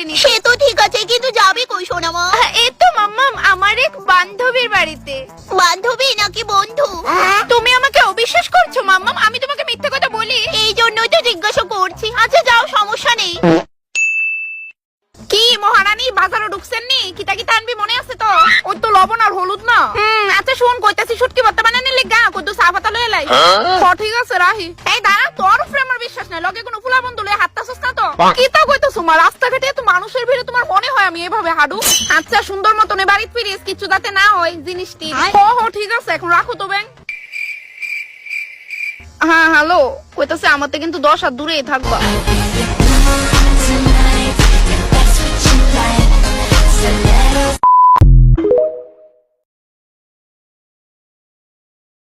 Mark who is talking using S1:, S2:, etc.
S1: করিনি।
S2: সে তো ঠিক আছে, কিন্তু যাবি কই সোনামা?
S1: এই তো মাম্মাম আমার এক বান্ধবীর বাড়িতে।
S2: বান্ধবী নাকি বন্ধু?
S1: তুমি আমাকে অবিশ্বাস করছো মাম্মাম? আমি তোমাকে মিথ্যে কথা বলি?
S2: এই জন্যই তো জিজ্ঞাসা করছি। আচ্ছা যাও, সমস্যা নেই।
S1: কি মহারানী বাজারে ঢুকছেন নি? কিতা কিতা আনবি মনে আছে তো? ওই তো লবণ আর হলুদ না। আচ্ছা শুন, কইতাছি শুটকি ভর্তা বানাই নিলে গা কদ্দু চা পাতা লয়ে লাই। ঠিক আছে রাহি। এই দাঁড়া, তোর উপরে আমার বিশ্বাস নাই। লগে কোনো ফুলা বন্ধু লয়ে হাঁটতাছস না তো? কিতা কইতাছ মা? রাস্তাঘাটে এত মানুষের ভিড়ে তোমার মনে হয় আমি এভাবে হাঁটু? আচ্ছা সুন্দর মতন বাড়িতে ফিরিস, কিছু যাতে না হয় জিনিসটি। ঠিক আছে, এখন রাখো তো ব্যাং। হ্যাঁ হ্যালো, কইতাছে আমাতে কিন্তু 10 হাত দূরেই থাকবা।